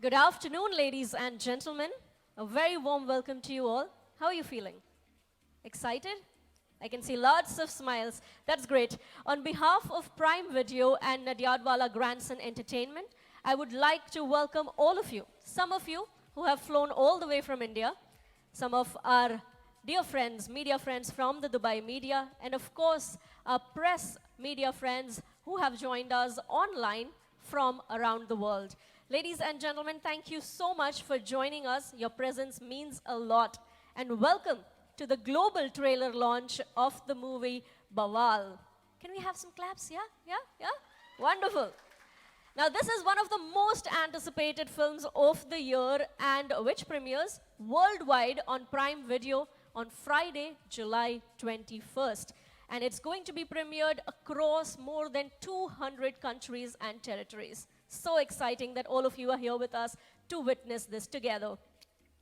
Good afternoon, ladies and gentlemen. A very warm welcome to you all. How are you feeling? Excited? I can see lots of smiles. That's great. On behalf of Prime Video and Nadyadwala Grandson Entertainment, I would like to welcome all of you. Some of you who have flown all the way from India, some of our dear friends, media friends from the Dubai media, and of course, our press media friends who have joined us online from around the world. Ladies and gentlemen, thank you so much for joining us. Your presence means a lot. And welcome to the global trailer launch of the movie BAWAAL. Can we have some claps? Yeah? Wonderful. Now, this is one of the most anticipated films of the year and which premieres worldwide on Prime Video on Friday, July 21st. And it's going to be premiered across more than 200 countries and territories. So exciting that all of you are here with us to witness this together.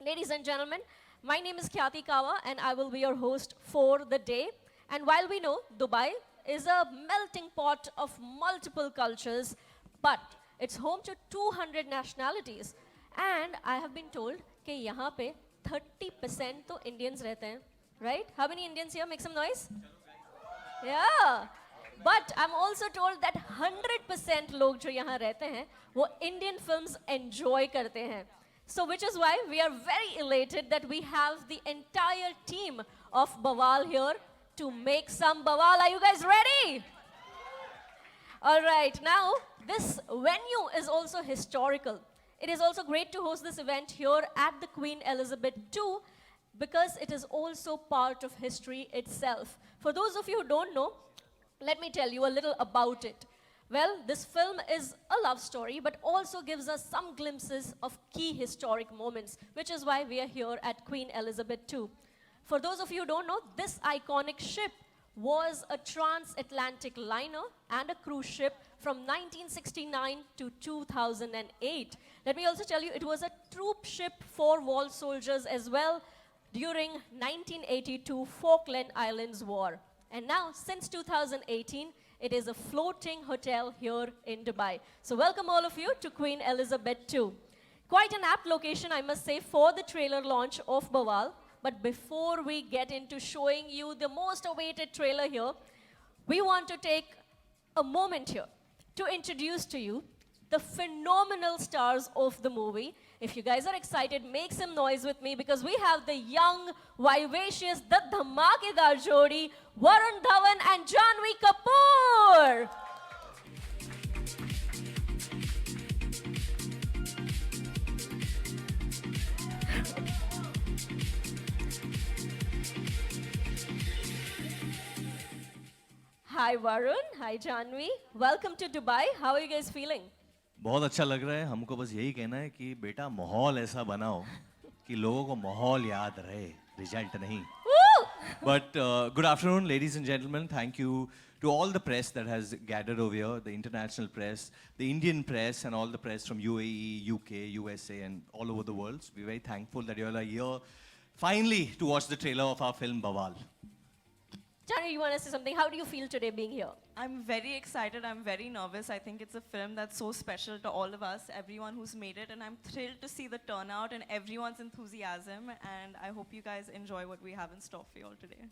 Ladies and gentlemen, my name is Khyati Kawa and I will be your host for the day. And while we know Dubai is a melting pot of multiple cultures, but it's home to 200 nationalities. And I have been told that यहाँ पे 30% तो Indians रहते हैं, right? How many Indians here? Make some noise. Yeah. But I'm also told that 100% लोग जो यहाँ रहते हैं, वो Indian films enjoy करते हैं. So which is why we are very elated that we have the entire team of BAWAAL here to make some BAWAAL. Are you guys ready? All right, now this venue is also historical. It is also great to host this event here at the Queen Elizabeth II because it is also part of history itself. For those of you who don't know, let me tell you a little about it. Well, this film is a love story, but also gives us some glimpses of key historic moments, which is why we are here at Queen Elizabeth II. For those of you who don't know, this iconic ship was a transatlantic liner and a cruise ship from 1969 to 2008. Let me also tell you, it was a troop ship for war soldiers as well during 1982 Falkland Islands War. And now, since 2018, it is a floating hotel here in Dubai. So welcome all of you to Queen Elizabeth II. Quite an apt location, I must say, for the trailer launch of BAWAAL. But before we get into showing you the most awaited trailer here, we want to take a moment here to introduce to you the phenomenal stars of the movie. If you guys are excited, make some noise with me because we have the young, vivacious, the dhamakedar jodi, Varun Dhawan and Jhanvi Kapoor. Hi Varun, hi Jhanvi. Welcome to Dubai. How are you guys feeling? बहुत अच्छा लग रहा है. हमको बस यही कहना है कि बेटा माहौल ऐसा बनाओ कि लोगों को माहौल याद रहे, रिजल्ट नहीं. But good afternoon, ladies and gentlemen. Thank you to all the press that has gathered over here, the international press, the Indian press, and all the press from UAE, UK, USA, and all over the world. We're very thankful that you all are here finally to watch the trailer of our film BAWAAL. Jhanvi, you want to say something? How do you feel today being here? I'm very excited. I'm very nervous. I think it's a film that's so special to all of us, everyone who's made it. And I'm thrilled to see the turnout and everyone's enthusiasm. And I hope you guys enjoy what we have in store for you all today.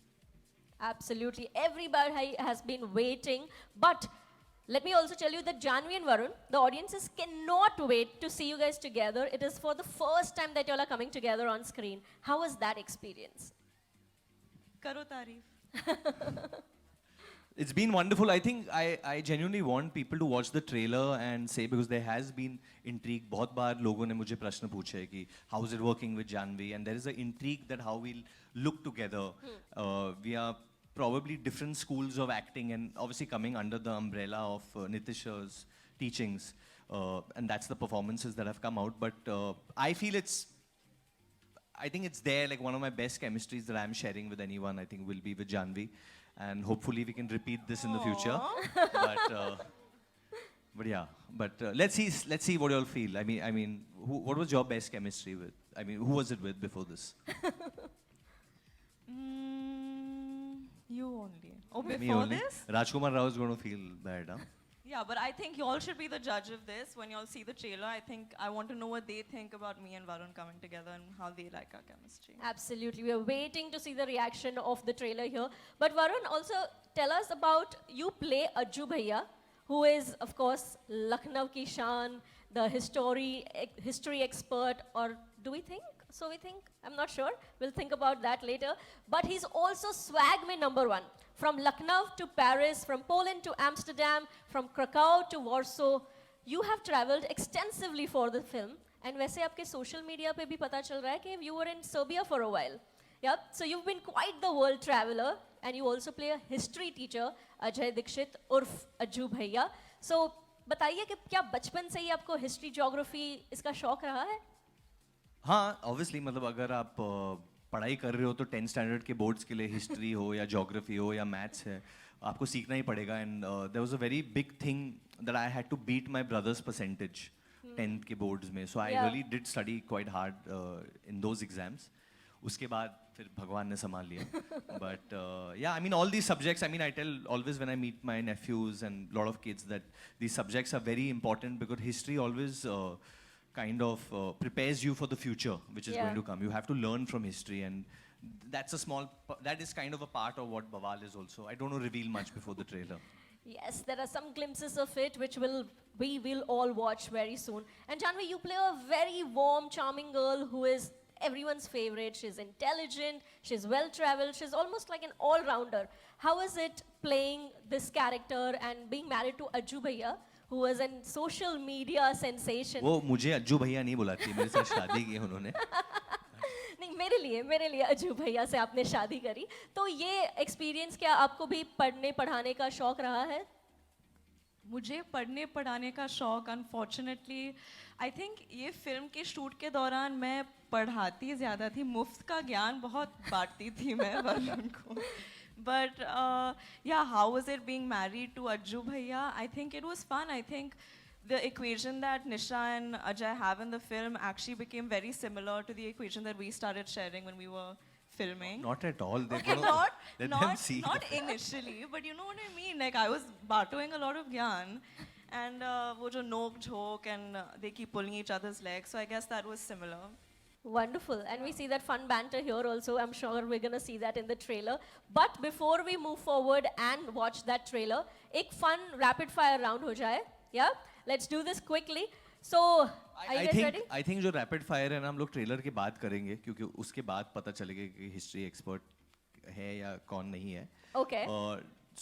Absolutely. Everybody has been waiting. But let me also tell you that Jhanvi and Varun, the audiences cannot wait to see you guys together. It is for the first time that you all are coming together on screen. How was that experience? Karo tareef. It's been wonderful. I think I genuinely want people to watch the trailer and say, because there has been intrigue. बहुत बार लोगों ने मुझे प्रश्न पूछे कि how is it working with Jhanvi, and there is an intrigue that how we'll look together. We are probably different schools of acting and obviously coming under the umbrella of Nitesh's teachings, and that's the performances that have come out. But I feel I think it's there, like one of my best chemistries that I'm sharing with anyone, I think will be with Jhanvi. And hopefully we can repeat this in the future. But yeah, let's see what you all feel. I mean, what was your best chemistry with? I mean, who was it with before this? You only. Oh, Me before only. this? Rajkumar Rao is going to feel bad, huh? Yeah, but I think you all should be the judge of this when you all see the trailer. I want to know what they think about me and Varun coming together and how they like our chemistry. Absolutely. We are waiting to see the reaction of the trailer here. But Varun, also tell us about you play Ajju Bhaiya, who is, of course, Lucknow ki shaan, the history expert, or do we think? So we think? I'm not sure. We'll think about that later. But he's also swag mein number one. From Lucknow to Paris, from Poland to Amsterdam, from Krakow to Warsaw. You have traveled extensively for the film. And वैसे आपके social media पे भी पता चल रहा है कि you were in Serbia for a while. Yep. So you've been quite the world traveler. And you also play a history teacher, Ajay Dikshit, urf Ajju Bhaiya. So बताइए कि क्या बचपन से ही आपको history, geography इसका शौक रहा है? हाँ, obviously मतलब अगर आप पढ़ाई कर रहे हो तो 10th स्टैंडर्ड के बोर्ड्स के लिए हिस्ट्री हो या ज्योग्राफी हो या मैथ्स है, आपको सीखना ही पड़ेगा. And there was a very big thing that I had to beat my brother's percentage 10th के बोर्ड्स में. So I really did study quite hard in those exams. उसके बाद फिर भगवान ने संभाल लिया. But yeah I mean all these subjects, I mean I tell always when I meet my nephews and lot of kids that these subjects are very important because history always kind of prepares you for the future which is going to come. You have to learn from history, and that is kind of a part of what BAWAAL is also. I don't want to reveal much before the trailer. Yes, there are some glimpses of it which we will all watch very soon. And Jhanvi, you play a very warm, charming girl who is everyone's favorite. She's intelligent, she's well-traveled, she's almost like an all-rounder. How is it playing this character and being married to Ajju Bhaiya, who was a social media sensation? वो मुझे अज्जू भैया नहीं बुलाती, मेरे साथ शादी की उन्होंने. नहीं, मेरे लिए अज्जू भैया से आपने शादी करी. तो ये एक्सपीरियंस क्या आपको भी पढ़ने पढ़ाने का शौक रहा है? मुझे पढ़ने पढ़ाने का शौक अनफॉर्चुनेटली आई थिंक ये फिल्म के शूट के दौरान मैं पढ़ाती ज़्यादा थी, मुफ्त का ज्ञान बहुत बांटती थी मैं वरुण को. But yeah, how was it being married to Ajju Bhaiya? I think it was fun. I think the equation that Nisha and Ajay have in the film actually became very similar to the equation that we started sharing when we were filming. Not at all. Okay, not initially, but you know what I mean. Like I was bartering a lot of gyan, and wo jo nok jhok and they keep pulling each other's legs. So I guess that was similar. Wonderful. And we see that fun banter here also. I'm sure we're going to see that in the trailer. But before we move forward and watch that trailer, एक fun rapid fire round हो जाए. Yeah? Let's do this quickly. So, are you guys ready? I think जो rapid fire है ना, हम लोग trailer के बाद करेंगे क्योंकि उसके बाद पता चलेगा कि हिस्ट्री एक्सपर्ट है या कौन नहीं है. Okay.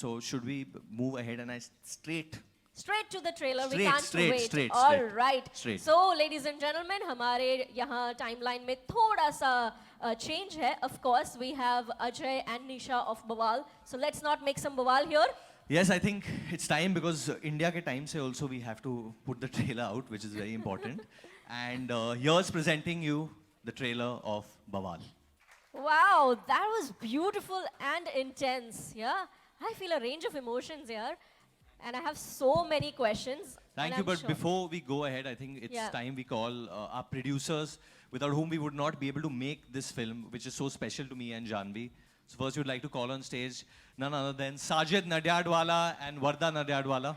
So should we move ahead and Straight to the trailer. We Straight, can't straight, wait. straight, All straight. right. Straight. So, ladies and gentlemen, हमारे यहाँ timeline में थोड़ा सा change है. Of course, we have Ajay and Nisha of BAWAAL. So let's not make some BAWAAL here. Yes, I think it's time because India के time से also we have to put the trailer out, which is very important. And here's presenting you the trailer of BAWAAL. Wow, that was beautiful and intense. Yeah, I feel a range of emotions here. And I have so many questions. Thank you, but before we go ahead, I think it's time we call our producers, without whom we would not be able to make this film, which is so special to me and Jhanvi. So first, we'd like to call on stage none other than Sajid Nadyadwala and Varda Nadyadwala.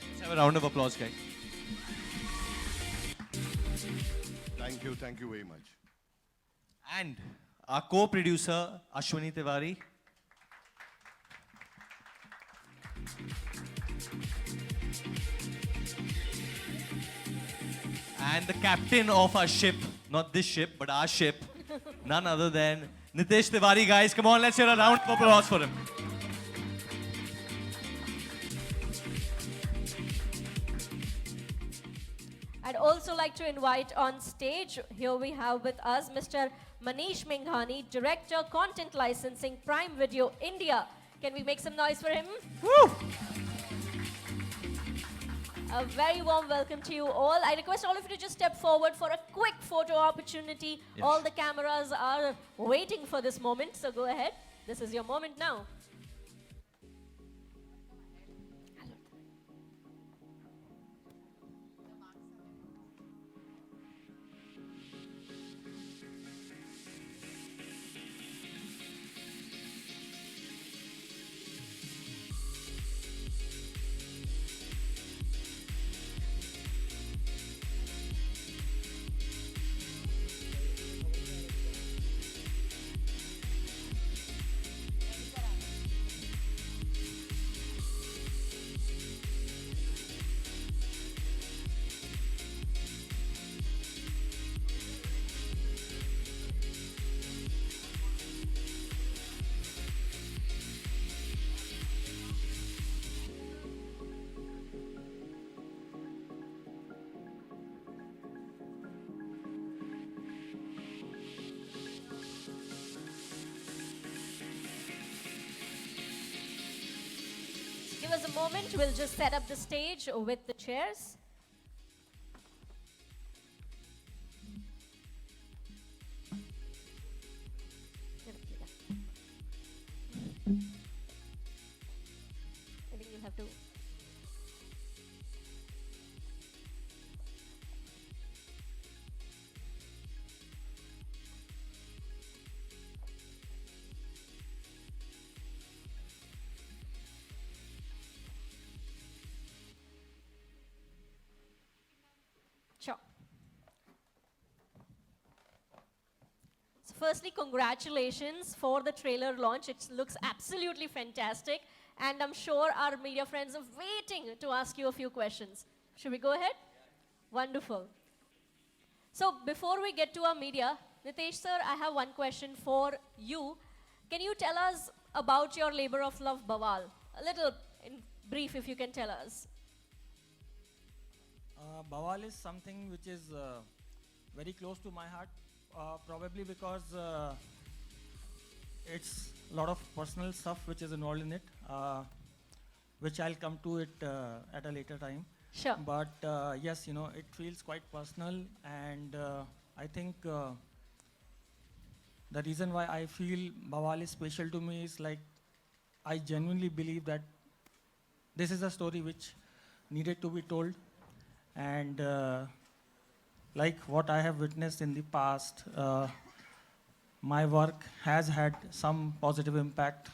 Let's have a round of applause, guys. Thank you very much. And our co-producer, Ashwini Tiwari. And the captain of our ship, not this ship, but our ship, none other than Nitesh Tiwari, guys. Come on, let's hear a round of applause for him. I'd also like to invite on stage, here we have with us Mr. Manish Menghani, Director, Content Licensing, Prime Video, India. Can we make some noise for him? Woo! A very warm welcome to you all. I request all of you to just step forward for a quick photo opportunity. Yes. All the cameras are waiting for this moment, so go ahead. This is your moment now. Give us a moment. We'll just set up the stage with the chairs. I think you'll have to. Sure. So firstly, congratulations for the trailer launch. It looks absolutely fantastic. And I'm sure our media friends are waiting to ask you a few questions. Should we go ahead? Wonderful. So before we get to our media, Nitesh sir, I have one question for you. Can you tell us about your labor of love, BAWAAL? A little in brief, if you can tell us. BAWAAL is something which is very close to my heart, probably because it's a lot of personal stuff which is involved in it, which I'll come to it at a later time. Sure. But yes, you know, it feels quite personal, and I think the reason why I feel BAWAAL is special to me is like I genuinely believe that this is a story which needed to be told. And like what I have witnessed in the past, my work has had some positive impact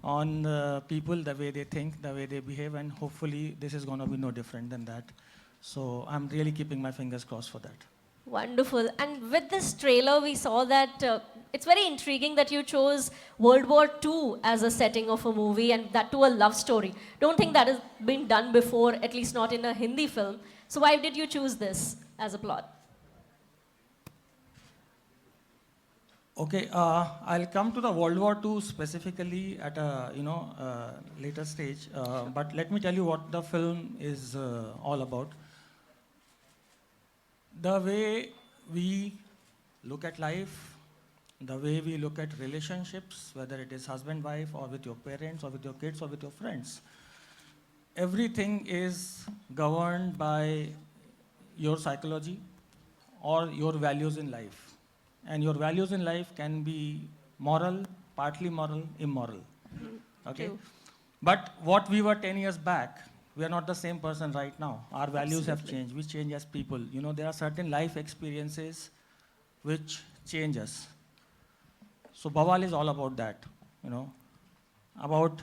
on people, the way they think, the way they behave, and hopefully this is going to be no different than that. So I'm really keeping my fingers crossed for that. Wonderful. And with this trailer, we saw that it's very intriguing that you chose World War II as a setting of a movie, and that too a love story. Don't think that has been done before, at least not in a Hindi film. So why did you choose this as a plot? Okay, I'll come to the World War II specifically at a later stage. But let me tell you what the film is all about. The way we look at life, the way we look at relationships, whether it is husband-wife or with your parents or with your kids or with your friends, everything is governed by your psychology or your values in life. And your values in life can be moral, partly moral, immoral. Okay? True. But what we were 10 years back, we are not the same person right now. Our values have changed. We change as people. You know, there are certain life experiences which change us. So BAWAAL is all about that, you know, about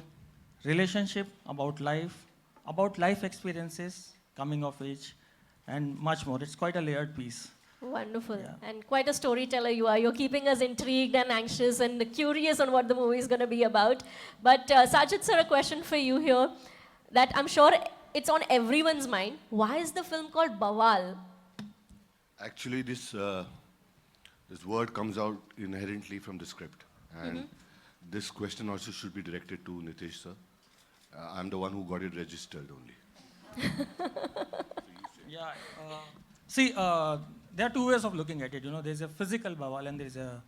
relationship, about life experiences, coming of age, and much more. It's quite a layered piece. Wonderful. Yeah. And quite a storyteller you are. You're keeping us intrigued and anxious and curious on what the movie is going to be about. But Sajid sir, a question for you here that I'm sure it's on everyone's mind. Why is the film called BAWAAL? Actually, this word comes out inherently from the script. And this question also should be directed to Nitesh sir. I'm the one who got it registered only. Yeah. See, there are two ways of looking at it. You know, there's a physical BAWAAL and there's a,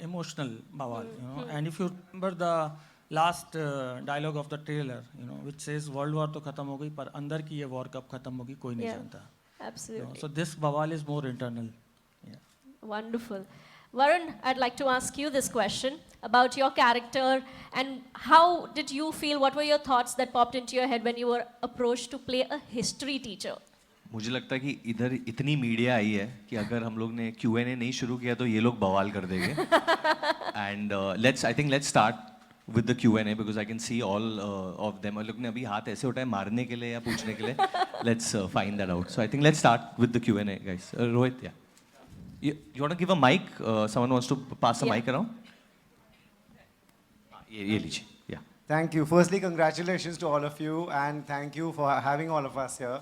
emotional BAWAAL. You know, and if you remember the last dialogue of the trailer, which says World War to khatam ho gayi, par andar ki ye war kab khatam hogi koi nahi Yeah. janta. Absolutely. So this BAWAAL is more internal. Yeah. Wonderful. Varun, I'd like to ask you this question about your character and how did you feel, what were your thoughts that popped into your head when you were approached to play a history teacher? मुझे लगता है कि इधर इतनी media आई है कि अगर हम लोग ने Q&A नहीं शुरू किया तो ये लोग बवाल कर देंगे. And let's start with the Q&A because I can see all of them. और लोग ने अभी हाथ ऐसे उठाए मारने के लिए या पूछने के लिए. Let's find that out. So I think let's start with the Q&A, guys. Rohit, yeah. You want to give a mic? Someone wants to pass a mic around? ये लीजिए. Yeah. Thank you. Firstly, congratulations to all of you, and thank you for having all of us here.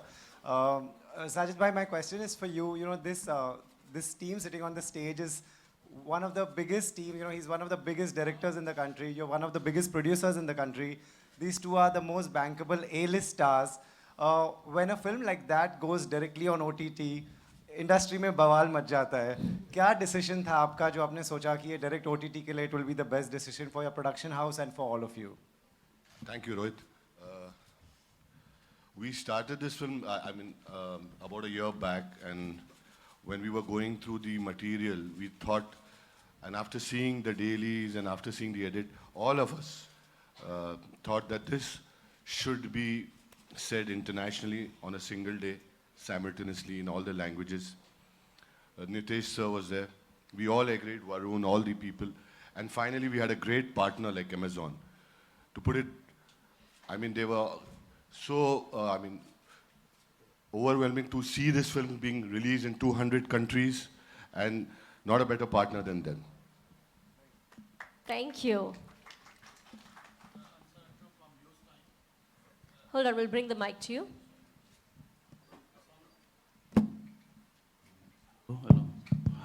Sajid bhai, my question is for you. You know, this team sitting on the stage is one of the biggest team. You know, he's one of the biggest directors in the country. You're one of the biggest producers in the country. These two are the most bankable A-list stars. When a film like that goes directly on OTT, industry में बवाल much जाता है. क्या decision था आपका जो आपने सोचा कि ये डायरेक्ट OTT के लिए it will be the best decision for your production house and for all of you? Thank you, Rohit. We started this film, about a year back, and when we were going through the material, we thought, and after seeing the dailies and after seeing the edit, all of us thought that this should be said internationally on a single day, simultaneously in all the languages. Nitesh sir was there. We all agreed, Varun, all the people. And finally, we had a great partner like Amazon. To put it, they were so, overwhelming to see this film being released in 200 countries, and not a better partner than them. Thank you. Hold on, we'll bring the mic to you.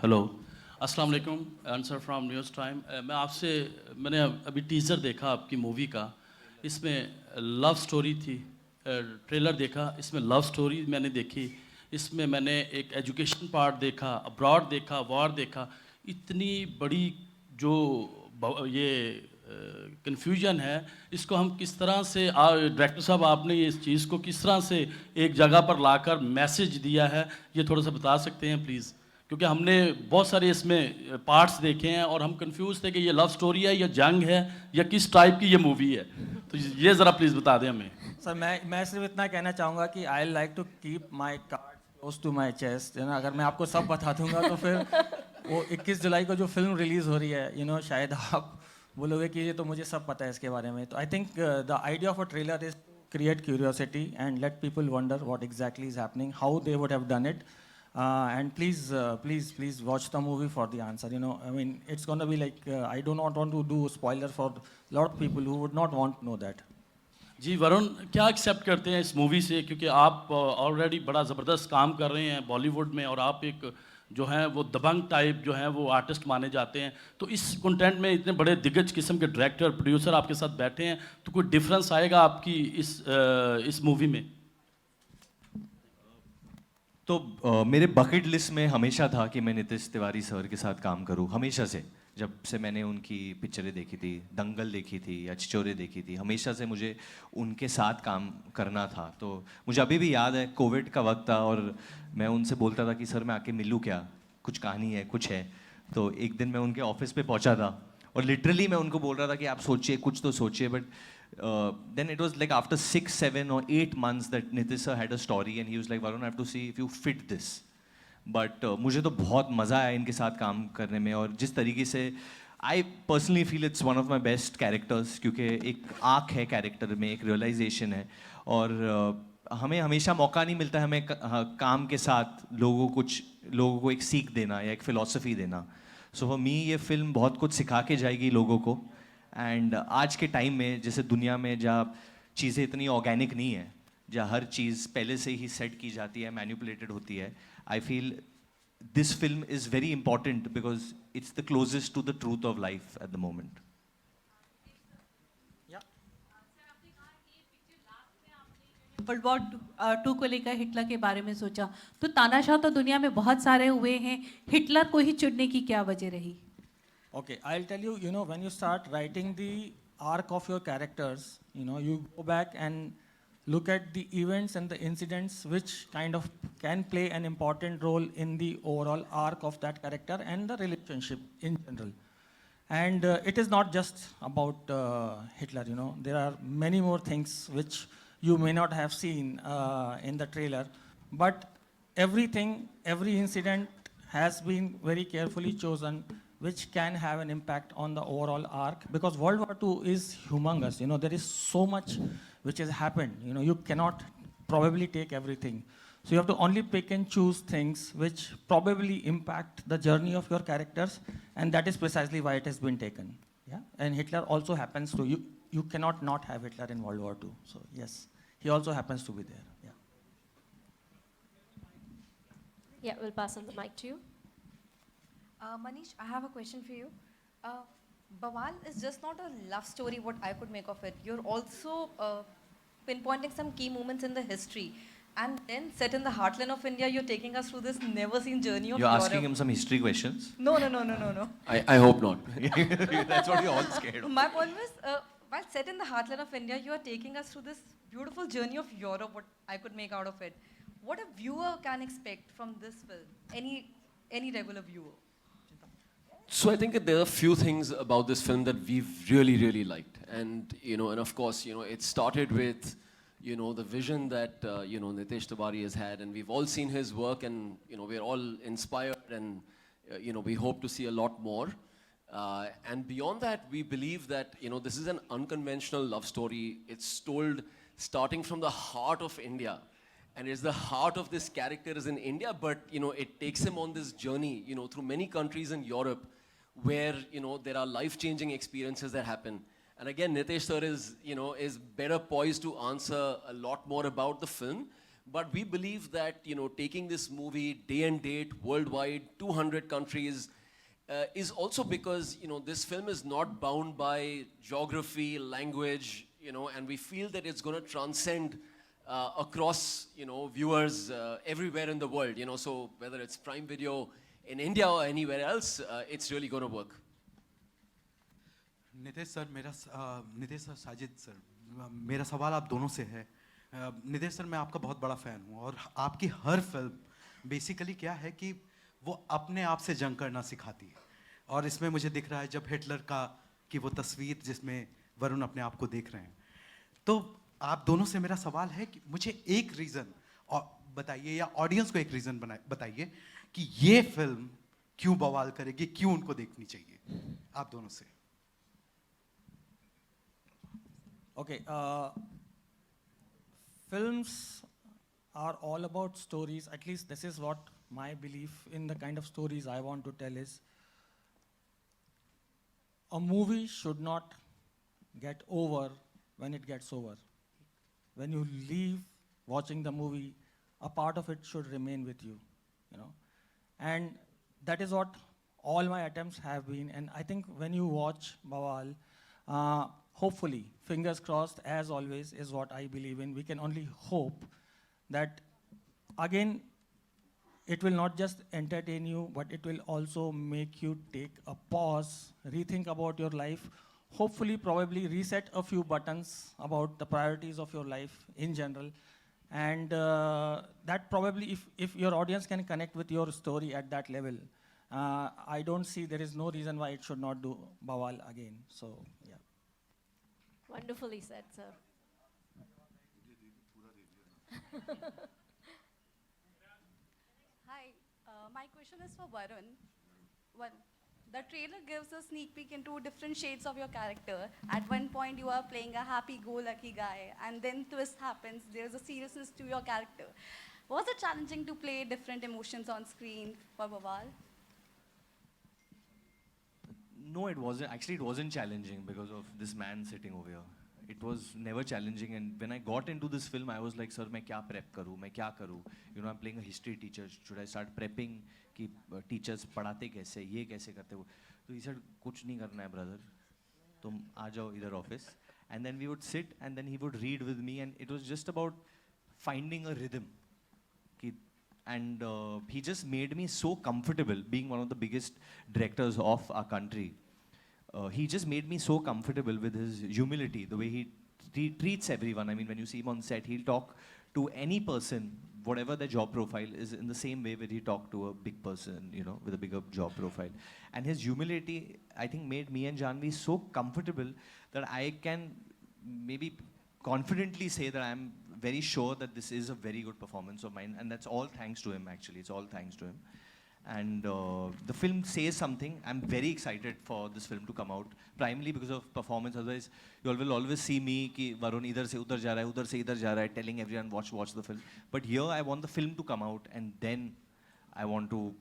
Hello अस्सलाम वालेकुम answer from news time मैंने अभी teaser देखा आपकी movie का इसमें love story थी trailer देखा इसमें लव स्टोरी मैंने देखी इसमें मैंने एक एजुकेशन पार्ट देखा अब्रॉड देखा वॉर देखा इतनी बड़ी जो ये कन्फ्यूजन है इसको हम किस तरह से डायरेक्टर साहब आपने इस चीज़ को किस तरह से एक जगह पर लाकर मैसेज दिया है ये थोड़ा सा बता सकते हैं प्लीज़ क्योंकि हमने बहुत सारे इसमें पार्ट्स देखे हैं और हम कंफ्यूज थे कि ये लव स्टोरी है या जंग है या किस टाइप की ये मूवी है तो ये ज़रा प्लीज़ बता दें हमें सर मैं सिर्फ इतना कहना चाहूँगा कि I like to keep my card close to my chest है ना अगर मैं आपको सब बता दूंगा तो फिर वो 21 जुलाई को जो फिल्म रिलीज़ हो रही है शायद आप बोलोगे कि ये तो मुझे सब पता है इसके बारे में तो I think the idea of a trailer is create curiosity and let people wonder what exactly is happening, how they would have done it. And please watch the movie for the answer. It's going to be like, I do not want to do spoiler for a lot of people who would not want to know that. जी वरुण क्या accept करते हैं इस movie से क्योंकि आप already बड़ा ज़बरदस्त काम कर रहे हैं बॉलीवुड में और आप एक जो हैं वो दबंग टाइप जो हैं वो आर्टिस्ट माने जाते हैं तो इस कंटेंट में इतने बड़े दिग्गज किस्म के डायरेक्टर प्रोड्यूसर आपके साथ बैठे हैं तो कोई डिफरेंस आएगा आपकी इस मूवी में तो मेरे बकेट लिस्ट में हमेशा था कि मैं नितिश तिवारी सर के साथ काम करूं हमेशा से जब से मैंने उनकी पिक्चरें देखी थी दंगल देखी थी या छिछोरे देखी थी हमेशा से मुझे उनके साथ काम करना था तो मुझे अभी भी याद है कोविड का वक्त था और मैं उनसे बोलता था कि सर मैं आके मिलूं क्या कुछ कहानी है कुछ है तो एक दिन मैं उनके ऑफिस पे पहुंचा था और लिटरली मैं उनको बोल रहा था कि आप सोचिए कुछ तो सोचिए but then it was like after 6, 7 or 8 months that Nitish sir had a story and he was like Varun I have to see if you fit this but मुझे तो बहुत मज़ा आया इनके साथ काम करने में और जिस तरीके से I personally feel it's one of my best characters क्योंकि एक आँख है कैरेक्टर में एक रियलाइजेशन है और हमें हमेशा मौका नहीं मिलता हमें काम के साथ लोगों को एक सीख देना या एक फ़िलॉसफी देना सो फॉर मी ये फिल्म बहुत कुछ सिखा के जाएगी लोगों को एंड आज के टाइम में जैसे दुनिया में जहाँ चीज़ें इतनी ऑर्गेनिक नहीं है जहाँ हर चीज़ पहले से ही सेट की जाती है मैनिपुलेटेड होती है I feel this film is very important because it's the closest to the truth of life at the moment world war 2 को लेकर हिटलर के बारे में सोचा तो तानाशाह तो दुनिया में बहुत सारे हुए हैं हिटलर को ही चुनने की क्या वजह रही Okay, I'll tell you, when you start writing the arc of your characters, you go back and look at the events and the incidents which kind of can play an important role in the overall arc of that character and the relationship in general. And it is not just about Hitler, there are many more things which you may not have seen in the trailer, but every incident has been very carefully chosen which can have an impact on the overall arc because World War II is humongous. There is so much which has happened. You cannot probably take everything. So you have to only pick and choose things which probably impact the journey of your characters and that is precisely why it has been taken. Yeah? And Hitler also happens to, you cannot not have Hitler in World War II. So yes, he also happens to be there. Yeah. Yeah, we'll pass on the mic to you. Manish, I have a question for you. BAWAAL is just not a love story, what I could make of it. You're also pinpointing some key moments in the history. And then set in the heartland of India, you're taking us through this never-seen journey of You're Europe. asking him some history questions? No. I hope not. That's what you're all scared of. My point was, while set in the heartland of India, you are taking us through this beautiful journey of Europe, what I could make out of it. What a viewer can expect from this film? Any regular viewer? So I think that there are a few things about this film that we've really, really liked. And, and of course, it started with, the vision that, Nitesh Tiwari has had. And we've all seen his work and, we're all inspired and, we hope to see a lot more. And beyond that, we believe that, this is an unconventional love story. It's told starting from the heart of India. And it's the heart of this character is in India, but, it takes him on this journey, through many countries in Europe where, there are life-changing experiences that happen. And again, Nitesh sir is better poised to answer a lot more about the film. But we believe that, taking this movie day and date, worldwide, 200 countries, is also because, this film is not bound by geography, language, and we feel that it's going to transcend across, viewers everywhere in the world, so whether it's Prime Video in India or anywhere else, it's really going to work. Nitesh sir Sajid sir मेरा सवाल आप दोनों से है Nitesh sir मैं आपका बहुत बड़ा फ़ैन हूँ और आपकी हर फिल्म बेसिकली क्या है कि वो अपने आप से जंग करना सिखाती है और इसमें मुझे दिख रहा है जब हिटलर का कि वो तस्वीर जिसमें वरुण अपने आप को देख रहे हैं तो आप दोनों से मेरा सवाल है कि मुझे एक रीज़न बताइए या ऑडियंस को एक रीज़न बताइए कि ये फिल्म क्यों बवाल करेगी क्यों उनको देखनी चाहिए आप दोनों से Okay, films are all about stories. At least this is what my belief in the kind of stories I want to tell is. A movie should not get over when it gets over. When you leave watching the movie, a part of it should remain with you, And that is what all my attempts have been. And I think when you watch BAWAAL, hopefully, fingers crossed, as always, is what I believe in. We can only hope that, again, it will not just entertain you, but it will also make you take a pause, rethink about your life, hopefully, probably reset a few buttons about the priorities of your life in general. And that probably, if your audience can connect with your story at that level, I don't see there is no reason why it should not do BAWAAL again. So, yeah. Wonderfully said, sir. Hi, my question is for Varun. The trailer gives a sneak peek into different shades of your character. At one point, you are playing a happy-go-lucky guy, and then twist happens. There's a seriousness to your character. Was it challenging to play different emotions on screen for BAWAAL? No, it wasn't. Actually, it wasn't challenging because of this man sitting over here. It was never challenging. And when I got into this film, I was like, sir, मैं क्या prep करूँ? मैं क्या करूँ? I'm playing a history teacher. Should I start prepping? कि teachers पढ़ाते कैसे? ये कैसे करते वो? So he said, कुछ नहीं करना है, brother. तुम आ जाओ इधर office. And then we would sit and then he would read with me. And it was just about finding a rhythm. And he just made me so comfortable, being one of the biggest directors of our country. He just made me so comfortable with his humility, the way he treats everyone. I mean, when you see him on set, he'll talk to any person, whatever their job profile is, in the same way where he talked to a big person, with a bigger job profile. And his humility, I think, made me and Jhanvi so comfortable that I can maybe confidently say that I'm very sure that this is a very good performance of mine, and that's all thanks to him, actually. It's all thanks to him. And the film says something. I'm very excited for this film to come out, primarily because of performance. Otherwise, you all will always see me, ki Varun idhar se udhar ja raha hai, udhar se idhar ja raha hai, telling everyone, watch the film. But here, I want the film to come out, and then I want to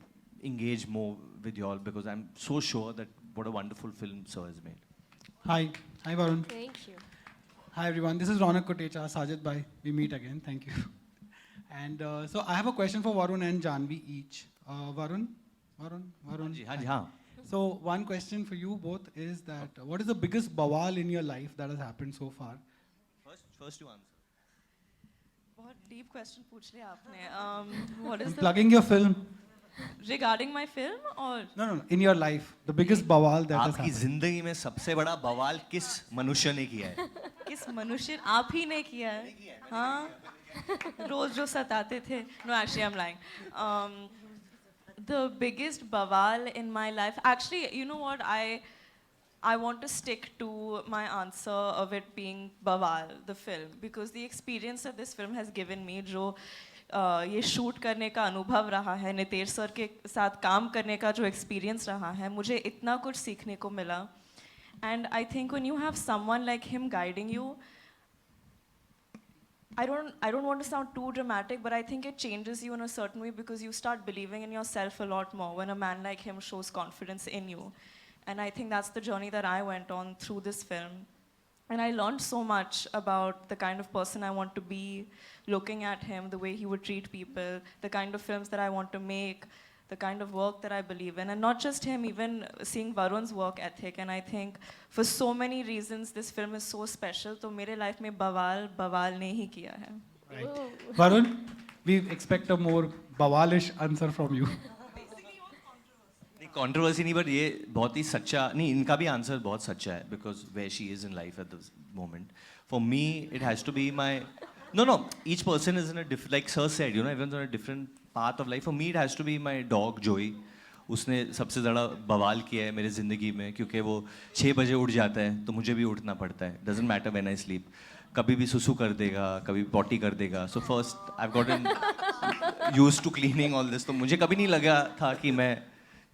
engage more with you all, because I'm so sure that what a wonderful film Sir has made. Hi Varun. Thank you. Hi everyone, this is Ronak Kotecha, Sajid Bhai. We meet again, thank you. And so I have a question for Varun and Jhanvi each. Varun. So one question for you both is that what is the biggest BAWAAL in your life that has happened so far? First you answer. बहुत deep question पूछ लिया आपने. What is I'm the plugging your film. Regarding my film or? No, in your life, the biggest bawal that has आपकी happened. जिंदगी में सबसे बड़ा बवाल किस मनुष्य ने किया है? किस मनुष्य आप ही ने किया है? हाँ, रोज जो सताते थे. No, actually, I'm lying. The biggest bawal in my life. Actually, you know what? I want to stick to my answer of it being BAWAAL, the film, because the experience that this film has given me, जो ये shoot करने का अनुभव रहा है, Nitesh sir के साथ काम करने का जो एक्सपीरियंस रहा है, मुझे इतना कुछ सीखने को मिला. And I think when you have someone like him guiding you, I don't want to sound too dramatic, but I think it changes you in a certain way because you start believing in yourself a lot more when a man like him shows confidence in you. And I think that's the journey that I went on through this film. And I learned so much about the kind of person I want to be, looking at him, the way he would treat people, the kind of films that I want to make, the kind of work that I believe in. And not just him, even seeing Varun's work ethic. And I think for so many reasons, this film is so special. So मेरे life में बवाल ने ही किया है. Right. Varun, we expect a more bawalish answer from you. Controversy नहीं, but ये बहुत ही सच्चा नहीं, इनका भी आंसर बहुत सच्चा है because way she is in life at this moment. For me it has to be my no each person is in a different, like sir said, you know, everyone on a different path of life. For me it has to be my dog Joey. उसने सबसे ज़्यादा बवाल किया है मेरी ज़िंदगी में, क्योंकि वो 6 बजे उठ जाता है तो मुझे भी उठना पड़ता है. Doesn't matter when I sleep. कभी भी सुसु कर देगा, कभी पॉटी कर देगा. So first I got an used to cleaning all this. तो मुझे कभी नहीं लगा था कि मैं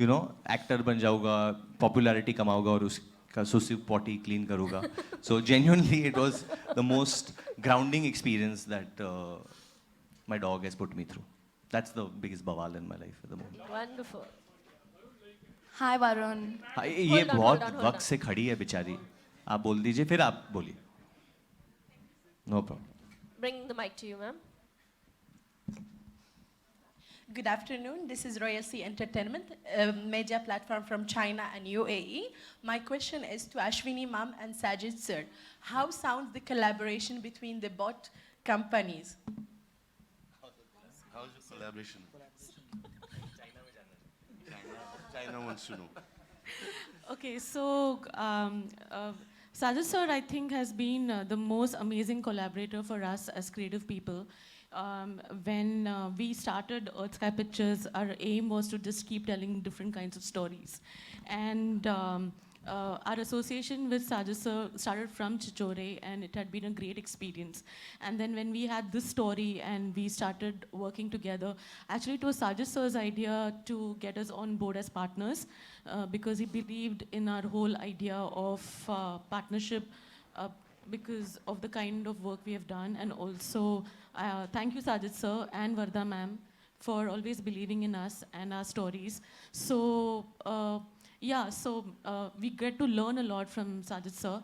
यू नो एक्टर बन जाऊँगा, पॉपुलैरिटी कमाऊँगा और उसका सुसु पॉटी क्लीन करूँगा. So genuinely it was the most grounding experience that my dog has put me through. That's the biggest बवाल in my life at the moment. Wonderful. Hi, Varun. ये बहुत वक्त से खड़ी है बेचारी. आप बोल दीजिए, फिर आप बोलिए. No problem. Bring the mic to you, ma'am. Good afternoon. This is Royal Sea Entertainment, a media platform from China and UAE. My question is to Ashwini ma'am and Sajid sir. How sounds the collaboration between the both companies? How's the collaboration? China wants to know. Okay, so Sajid sir, I think, has been the most amazing collaborator for us as creative people. When we started Earth Sky Pictures, our aim was to just keep telling different kinds of stories. And our association with Sajid sir started from Chichore, and it had been a great experience. And then when we had this story and we started working together, actually it was Sajid sir's idea to get us on board as partners because he believed in our whole idea of partnership because of the kind of work we have done. And also, thank you Sajid sir and Vardha ma'am for always believing in us and our stories. So, we get to learn a lot from Sajid sir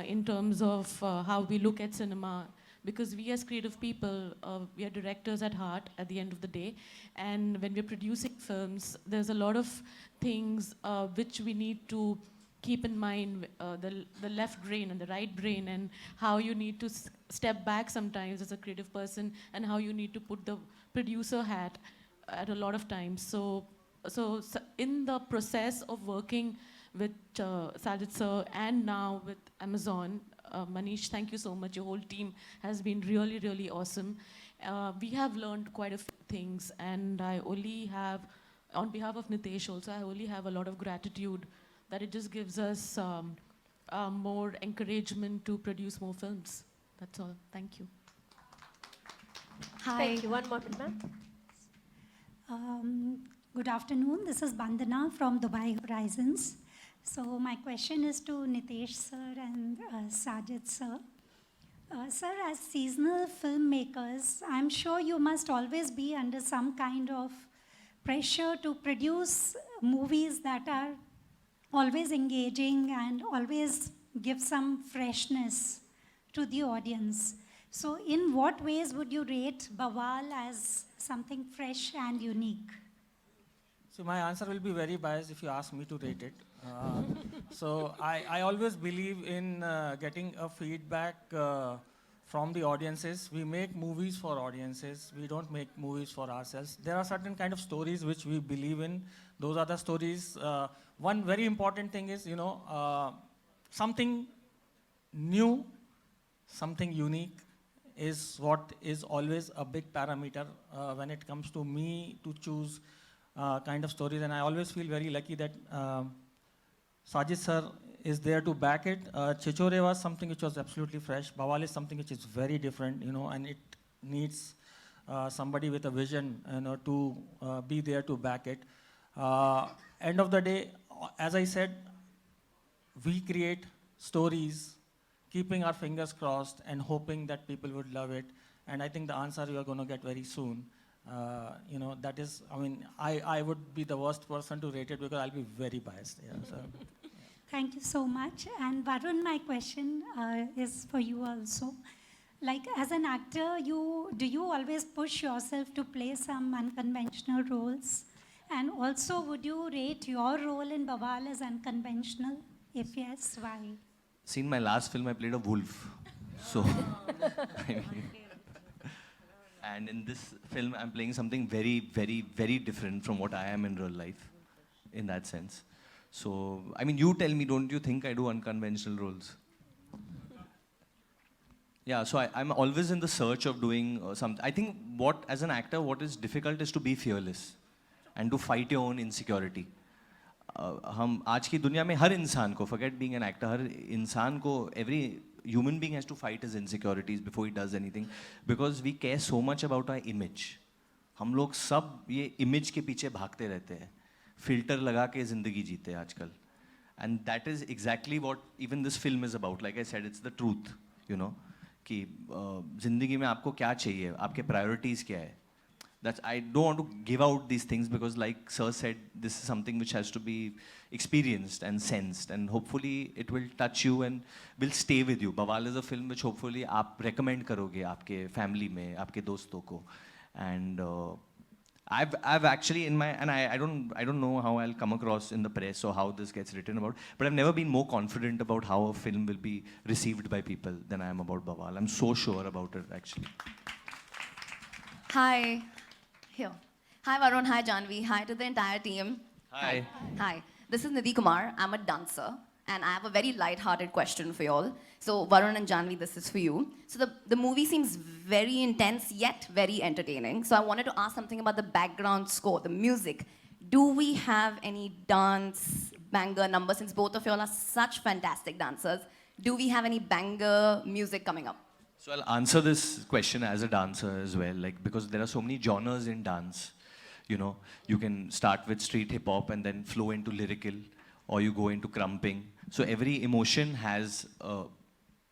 in terms of how we look at cinema, because we as creative people, we are directors at heart at the end of the day. And when we're producing films, there's a lot of things which we need to keep in mind, the left brain and the right brain, and how you need to step back sometimes as a creative person, and how you need to put the producer hat at a lot of times. So in the process of working with Sajid sir and now with Amazon, Manish, thank you so much. Your whole team has been really, really awesome. We have learned quite a few things, and I only have, on behalf of Nitesh also, I only have a lot of gratitude that it just gives us more encouragement to produce more films. That's all. Thank you. Hi. Thank you. One more, ma'am. Good afternoon. This is Bandana from Dubai Horizons. So my question is to Nitesh sir and Sajid sir. Sir, as seasonal filmmakers, I'm sure you must always be under some kind of pressure to produce movies that are always engaging and always give some freshness to the audience. So in what ways would you rate BAWAAL as something fresh and unique? So my answer will be very biased if you ask me to rate it. So I always believe in getting a feedback from the audiences. We make movies for audiences. We don't make movies for ourselves. There are certain kind of stories which we believe in. Those are the stories. One very important thing is, something new, something unique is what is always a big parameter when it comes to me to choose kind of stories. And I always feel very lucky that Sajid sir is there to back it. Chichore was something which was absolutely fresh. BAWAAL is something which is very different, and it needs somebody with a vision, to be there to back it. End of the day, as I said, we create stories, keeping our fingers crossed and hoping that people would love it. And I think the answer you are going to get very soon. That is, I would be the worst person to rate it because I'll be very biased. Yeah, so. Thank you so much. And Varun, my question is for you also. Like, as an actor, do you always push yourself to play some unconventional roles? And also, would you rate your role in BAWAAL as unconventional? If yes, why? See, in my last film, I played a wolf. So, and in this film, I'm playing something very, very, very different from what I am in real life, in that sense. So, you tell me, don't you think I do unconventional roles? Yeah, so I'm always in the search of doing something. I think as an actor, what is difficult is to be fearless and to fight your own insecurity. हम आज की दुनिया में हर इंसान को, forget being an actor, हर इंसान को, every human being has to fight his insecurities before he does anything, because we care so much about our image. हम लोग सब ये image के पीछे भागते रहते हैं, filter लगा के ज़िंदगी जीते हैं आजकल, and that is exactly what even this film is about. Like I said, it's the truth, कि ज़िंदगी में आपको क्या चाहिए, आपके priorities क्या है. I don't want to give out these things because, like Sir said, this is something which has to be experienced and sensed, and hopefully it will touch you and will stay with you. BAWAAL is a film which hopefully आप recommend करोगे आपके family में, आपके दोस्तों को, and I've actually I don't know how I'll come across in the press or how this gets written about, but I've never been more confident about how a film will be received by people than I am about BAWAAL. I'm so sure about it, actually. Hi. Here. Hi Varun, hi Jhanvi, hi to the entire team. Hi. Hi. This is Nidhi Kumar. I'm a dancer and I have a very light-hearted question for you all. So Varun and Jhanvi, this is for you. So the movie seems very intense yet very entertaining. So I wanted to ask something about the background score, the music. Do we have any dance banger number, since both of you all are such fantastic dancers? Do we have any banger music coming up? So I'll answer this question as a dancer as well, because there are so many genres in dance. You can start with street hip hop and then flow into lyrical, or you go into crumping. So every emotion has a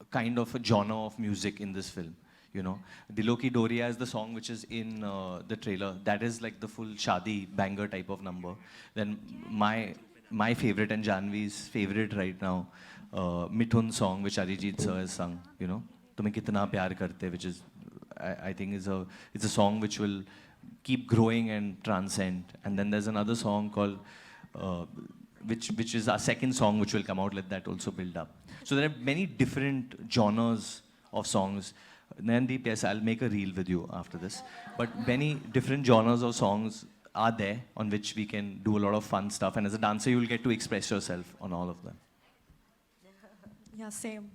kind of a genre of music in this film. Dilo Ki Doriya is the song which is in the trailer. That is like the full shadi banger type of number. Then my favorite and Jhanvi's favorite right now, Mithun song, which Arijit sir has sung. तुम्हें कितना प्यार करते, which is I think it's a song which will keep growing and transcend. And then there's another song called which is our second song which will come out. Let that also build up. So there are many different genres of songs. Nayandeep, yes, I'll make a reel with you after this. But many different genres of songs are there on which we can do a lot of fun stuff. And as a dancer, you will get to express yourself on all of them. Yeah, same.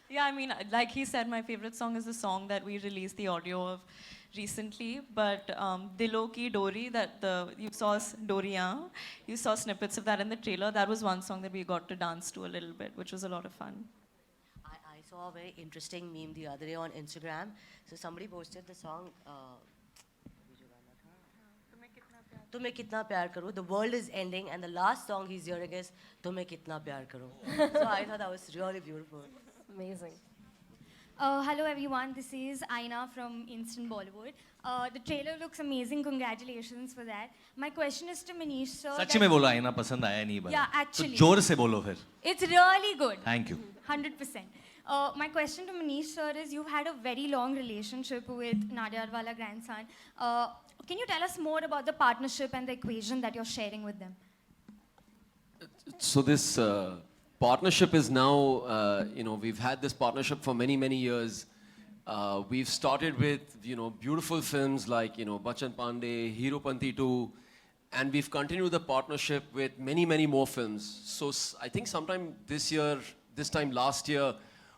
Yeah, like he said, my favorite song is the song that we released the audio of recently. But Dilo Ki Dori, you saw Doriya, you saw snippets of that in the trailer. That was one song that we got to dance to a little bit, which was a lot of fun. I saw a very interesting meme the other day on Instagram. So somebody posted the song, Tumhe Kitna Pyar Karo. The world is ending and the last song he's hearing is Tumhe Kitna Pyar Karo. So I thought that was really beautiful. Amazing. Hello everyone, this is Aina from Instant Bollywood. The trailer looks amazing, congratulations for that. My question is to Manish sir. सच्ची में बोलो आईना पसंद आया नहीं बना. Yeah, actually. तो जोर से बोलो फिर. It's really good. Thank you. 100%. My question to Manish sir is, you've had a very long relationship with Nadiadwala grandson. Can you tell us more about the partnership and the equation that you're sharing with them? So this partnership is now, we've had this partnership for many, many years. We've started with, beautiful films like, Bachchan Pandey, Hero Panti 2, and we've continued the partnership with many, many more films. So I think sometime this time last year,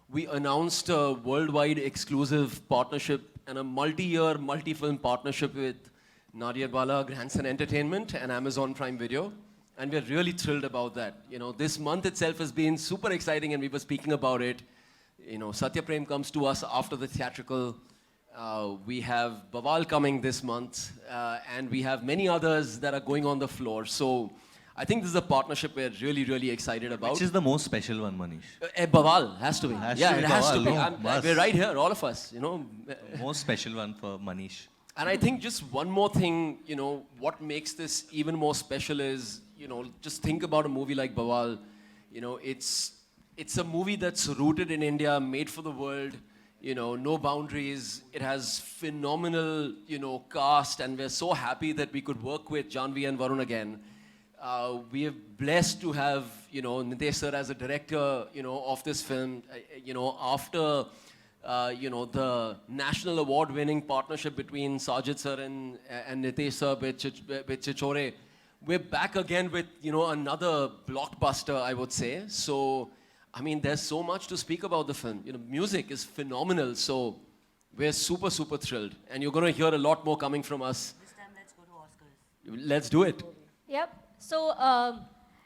we announced a worldwide exclusive partnership and a multi-year, multi-film partnership with Nariyarwala Grandson Entertainment and Amazon Prime Video. And we're really thrilled about that. This month itself has been super exciting, and we were speaking about it. Satya Prem comes to us after the theatrical. We have BAWAAL coming this month, and we have many others that are going on the floor. So I think this is a partnership we're really, really excited about. Which is the most special one, Manish? BAWAAL has to be. Has yeah, to be it has to BAWAAL, be. no, We're right here, all of us. Most special one for Manish. And I think just one more thing, what makes this even more special is, just think about a movie like BAWAAL. It's a movie that's rooted in India, made for the world, no boundaries. It has phenomenal, cast, and we're so happy that we could work with Jhanvi and Varun again. We are blessed to have, Nitesh sir as a director, of this film, after the national award-winning partnership between Sajid sir and Nitesh sir with Chichore. We're back again with, another blockbuster, I would say. So, I mean, there's so much to speak about the film. Music is phenomenal, so we're super, super thrilled. And you're going to hear a lot more coming from us. This time, let's go to Oscars. Let's do it. Yep. So,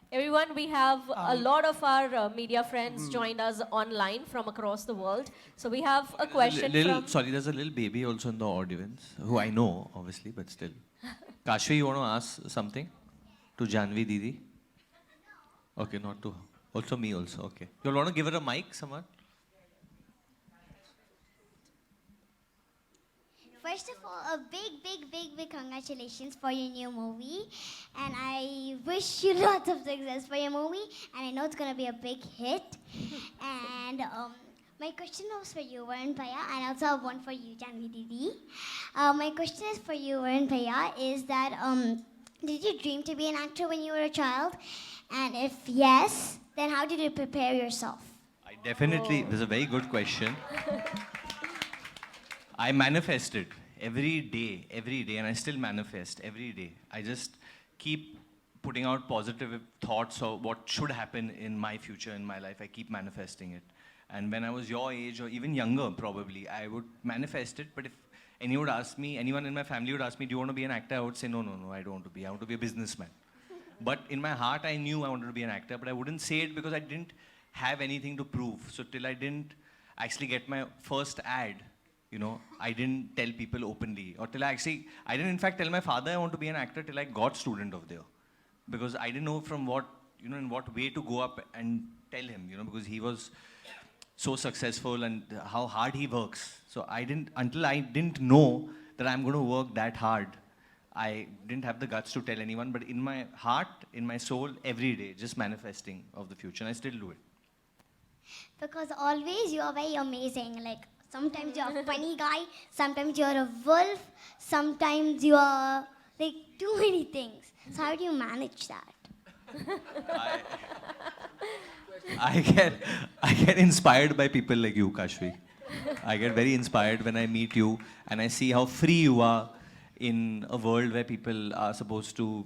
everyone, we have a lot of our media friends joined us online from across the world. So we have a question from... Sorry, there's a little baby also in the audience, who I know, obviously, but still. Kashvi, you want to ask something to Jhanvi Didi? Okay, not to her. Also me also, okay. You want to give her a mic, someone? First of all, a big congratulations for your new movie. And I wish you lots of success for your movie. And I know it's going to be a big hit. And my question was for you, Varun Bhaiya, and I also have one for you, Jhanvi Didi. My question is for you, Varun Bhaiya, is that did you dream to be an actor when you were a child? And if yes, then how did you prepare yourself? I definitely, this is a very good question. I manifested every day, and I still manifest every day. I just keep putting out positive thoughts of what should happen in my future, in my life. I keep manifesting it. And when I was your age, or even younger probably, I would manifest it. But if anyone would ask me, anyone in my family would ask me, do you want to be an actor? I would say, no, I don't want to be. I want to be a businessman. But in my heart, I knew I wanted to be an actor, but I wouldn't say it because I didn't have anything to prove. So till I didn't actually get my first ad, I didn't tell people openly. Or till I didn't in fact tell my father I want to be an actor till I got student of the year. Because I didn't know from what, in what way to go up and tell him, because he was so successful and how hard he works. So until I didn't know that I'm going to work that hard, I didn't have the guts to tell anyone, but in my heart, in my soul, every day, just manifesting of the future, and I still do it. Because always you are very amazing. Like, sometimes you're a funny guy, sometimes you're a wolf, sometimes you are, like, too many things. So how do you manage that? I get inspired by people like you, Kashvi. I get very inspired when I meet you, and I see how free you are in a world where people are supposed to,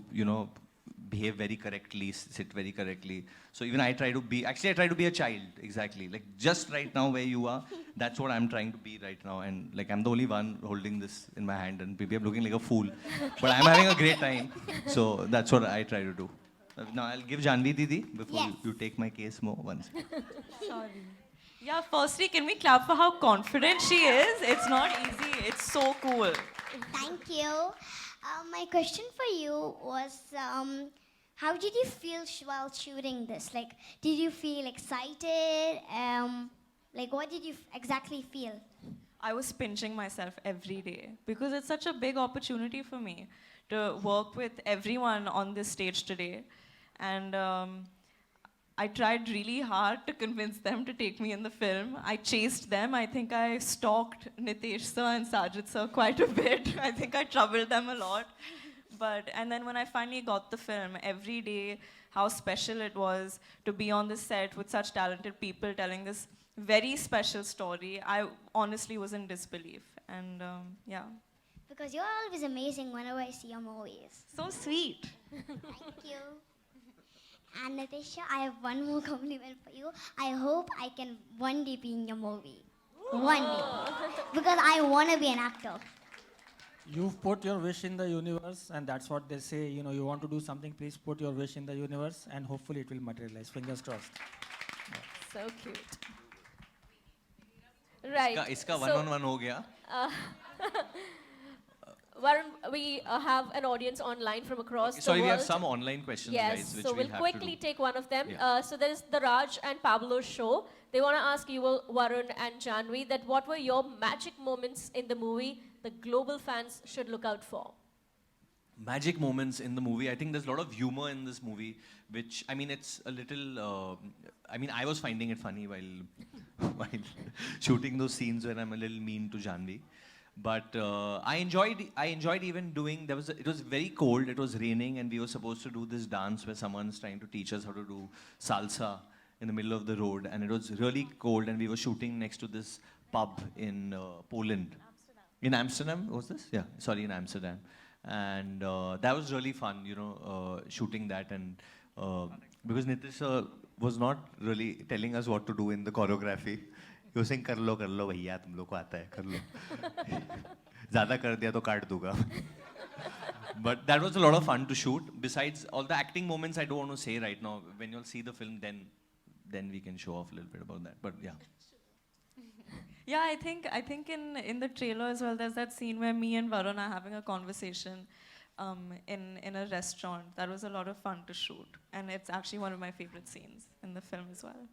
behave very correctly, sit very correctly. So even I try to be a child, exactly. Like just right now where you are, that's what I'm trying to be right now. And like I'm the only one holding this in my hand and maybe I'm looking like a fool. But I'm having a great time. So that's what I try to do. Now I'll give Jhanvi Didi before you take my case more once. Sorry. Yeah, firstly, can we clap for how confident she is? It's not easy. It's so cool. Thank you. My question for you was, how did you feel while shooting this? Like, did you feel excited? Like, what did you exactly feel? I was pinching myself every day because it's such a big opportunity for me to work with everyone on this stage today. And I tried really hard to convince them to take me in the film. I chased them. I think I stalked Nitesh sir and Sajid sir quite a bit. I think I troubled them a lot. But, and then when I finally got the film, every day, how special it was to be on the set with such talented people telling this very special story. I honestly was in disbelief. And yeah. Because you're always amazing whenever I see your movies. So sweet. Thank you. And Natasha, I have one more compliment for you. I hope I can one day be in your movie. One day. Because I want to be an actor. You've put your wish in the universe, and that's what they say. You know, you want to do something, please put your wish in the universe, and hopefully it will materialize. Fingers crossed. So cute. Right. इसका one-on-one हो गया. Varun, we have an audience online from across the Sorry, world. we have some online questions, yes, guys, which so we'll we'll have quickly to do. take one of them. Yeah. So there is the Raj and Pablo show. They want to ask you, Varun and Jhanvi, that what were your magic moments in the movie the global fans should look out for? Magic moments in the movie. I think there's a lot of humor in this movie, which, I mean, it's a little, I mean, I was finding it funny while shooting those scenes when I'm a little mean to Jhanvi. But I enjoyed even doing, it was very cold, it was raining, and we were supposed to do this dance where someone's trying to teach us how to do salsa in the middle of the road, and it was really cold, and we were shooting next to this pub in Poland. In Amsterdam, was this? Yeah, sorry, in Amsterdam. And that was really fun, you know, shooting that, and because Nitesh was not really telling us what to do in the choreography. He was saying, कर लो भैया, तुम लोग को आता है, कर लो. ज़्यादा कर दिया तो काट दूँगा. But that was a lot of fun to shoot. Besides all the acting moments, I don't want to say right now. When you'll see the film, then we can show off a little bit about that. But yeah. Yeah, I think in the trailer as well, there's that scene where me and Varun are having a conversation in a restaurant. That was a lot of fun to shoot. And it's actually one of my favorite scenes in the film as well.